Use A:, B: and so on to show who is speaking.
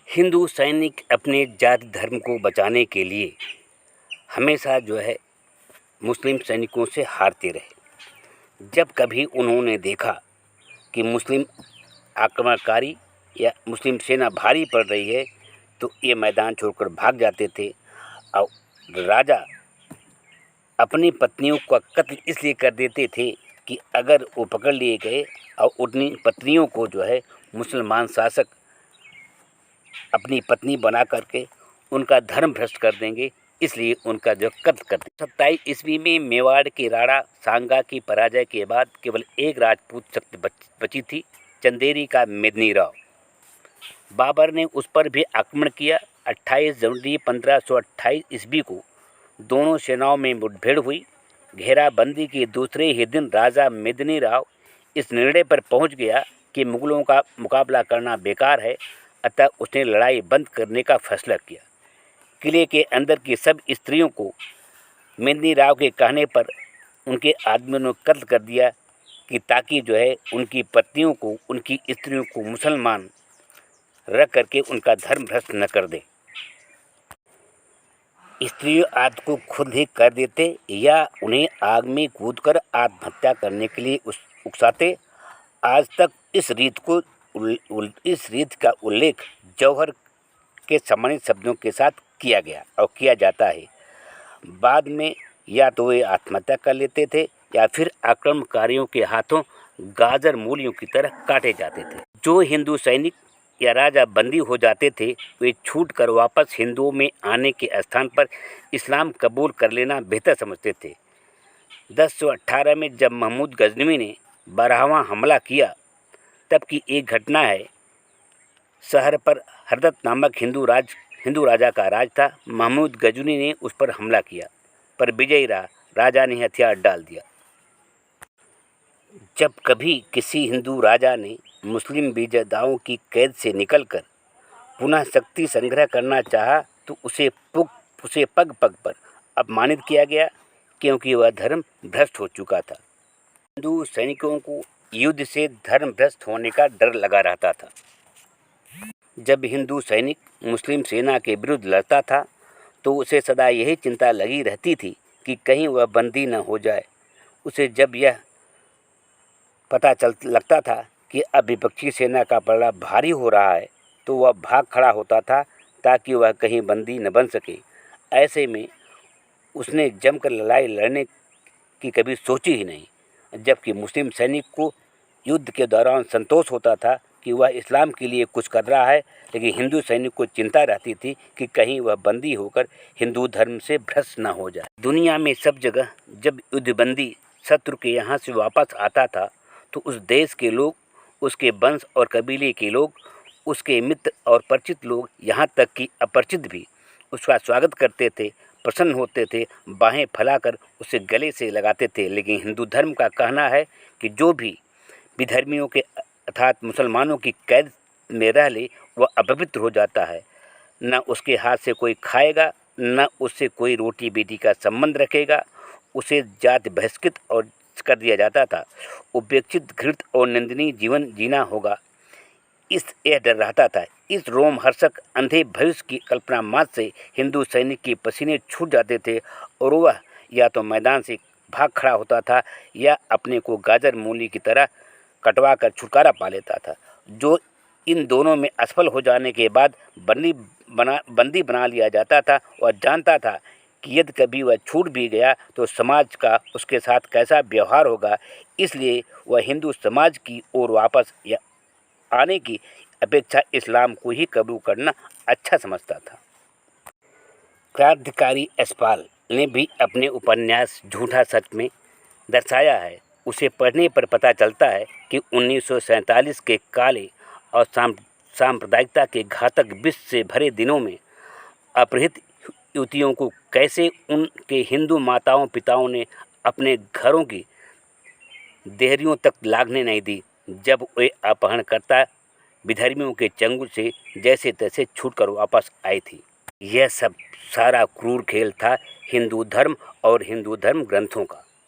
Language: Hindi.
A: हिंदू सैनिक अपने जाति धर्म को बचाने के लिए हमेशा मुस्लिम सैनिकों से हारते रहे। जब कभी उन्होंने देखा कि मुस्लिम आक्रमणकारी या मुस्लिम सेना भारी पड़ रही है तो ये मैदान छोड़कर भाग जाते थे। और राजा अपनी पत्नियों का कत्ल इसलिए कर देते थे कि अगर वो पकड़ लिए गए और उन्हीं पत्नियों को मुसलमान शासक अपनी पत्नी बना करके उनका धर्म भ्रष्ट कर देंगे, इसलिए उनका कत्ल करते। 27 ईस्वी में मेवाड़ के राणा सांगा की पराजय के बाद केवल एक राजपूत शक्ति बची थी, चंदेरी का मेदिनी राव। बाबर ने उस पर भी आक्रमण किया। 28 जनवरी 1528 ईस्वी को दोनों सेनाओं में मुठभेड़ हुई। घेराबंदी के दूसरे ही दिन राजा मेदिनी राव इस निर्णय पर पहुंच गया कि मुगलों का मुकाबला करना बेकार है, अतः उसने लड़ाई बंद करने का फैसला किया। किले के अंदर की सब स्त्रियों को मेदिनी राव के कहने पर उनके आदमियों ने कत्ल कर दिया कि ताकि उनकी पत्नियों को, उनकी स्त्रियों को मुसलमान रख करके उनका धर्म भ्रष्ट न कर दें। स्त्रियों आदि को खुद ही कर देते या उन्हें आग में कूदकर आत्महत्या करने के लिए उकसाते। आज तक इस रीत का उल्लेख जौहर के सम्मानित शब्दों के साथ किया गया और किया जाता है। बाद में या तो वे आत्महत्या कर लेते थे या फिर आक्रमणकारियों के हाथों गाजर मूलियों की तरह काटे जाते थे। जो हिंदू सैनिक या राजा बंदी हो जाते थे वे छूटकर वापस हिंदुओं में आने के स्थान पर इस्लाम कबूल कर लेना बेहतर समझते थे। 1018 में जब महमूद गजनवी ने 12वां हमला किया तब की एक घटना है। शहर पर हरदत नामक हिंदू राजा का राज था। महमूद गजनवी ने उस पर हमला किया पर विजयी रहा। राजा ने हथियार डाल दिया। जब कभी किसी हिंदू राजा ने मुस्लिम विजेताओं की कैद से निकलकर पुनः शक्ति संग्रह करना चाहा तो उसे पग पग पर अपमानित किया गया, क्योंकि वह धर्म भ्रष्ट हो चुका था। हिंदू सैनिकों को युद्ध से धर्म भ्रष्ट होने का डर लगा रहता था। जब हिंदू सैनिक मुस्लिम सेना के विरुद्ध लड़ता था तो उसे सदा यही चिंता लगी रहती थी कि कहीं वह बंदी न हो जाए। उसे जब यह पता लगता था कि अब विपक्षी सेना का पलड़ा भारी हो रहा है तो वह भाग खड़ा होता था ताकि वह कहीं बंदी न बन सके। ऐसे में उसने जमकर लड़ाई लड़ने की कभी सोची ही नहीं। जबकि मुस्लिम सैनिक को युद्ध के दौरान संतोष होता था कि वह इस्लाम के लिए कुछ कर रहा है, लेकिन हिंदू सैनिक को चिंता रहती थी कि कहीं वह बंदी होकर हिंदू धर्म से भ्रष्ट न हो जाए। दुनिया में सब जगह जब युद्धबंदी शत्रु के यहाँ से वापस आता था तो उस देश के लोग, उसके वंश और कबीले के लोग, उसके मित्र और परिचित लोग, यहाँ तक कि अपरिचित भी उसका स्वागत करते थे, प्रसन्न होते थे, बाहें फैलाकर उसे गले से लगाते थे। लेकिन हिंदू धर्म का कहना है कि जो भी विधर्मियों के अर्थात मुसलमानों की कैद में रह ले वह अपवित्र हो जाता है। न उसके हाथ से कोई खाएगा, न उससे कोई रोटी बेटी का संबंध रखेगा। उसे जाति बहिष्कृत और कर दिया जाता था। उपेक्षित, घृणित और निंदनीय जीवन जीना होगा, यह डर रहता था। इस रोमहर्षक अंधे भविष्य की कल्पना मात्र से हिंदू सैनिक के पसीने छूट जाते थे और वह या तो मैदान से भाग खड़ा होता था या अपने को गाजर मूली की तरह कटवा कर छुटकारा पा लेता था। जो इन दोनों में असफल हो जाने के बाद बंदी बना लिया जाता था, वह जानता था कि यदि कभी वह छूट भी गया तो समाज का उसके साथ कैसा व्यवहार होगा। इसलिए वह हिंदू समाज की ओर वापस आने की अपेक्षा इस्लाम को ही कबूल करना अच्छा समझता था। क्रांतिकारी यशपाल ने भी अपने उपन्यास झूठा सच में दर्शाया है। उसे पढ़ने पर पता चलता है कि 1947 के काले और सांप्रदायिकता के घातक विष से भरे दिनों में अपहृत युवतियों को कैसे उनके हिंदू माताओं पिताओं ने अपने घरों की देहरियों तक लागने नहीं दी, जब वे अपहरणकर्ता विधर्मियों के चंगुल से जैसे तैसे छूटकर वापस आई थी। यह सब सारा क्रूर खेल था हिंदू धर्म और हिंदू धर्म ग्रंथों का।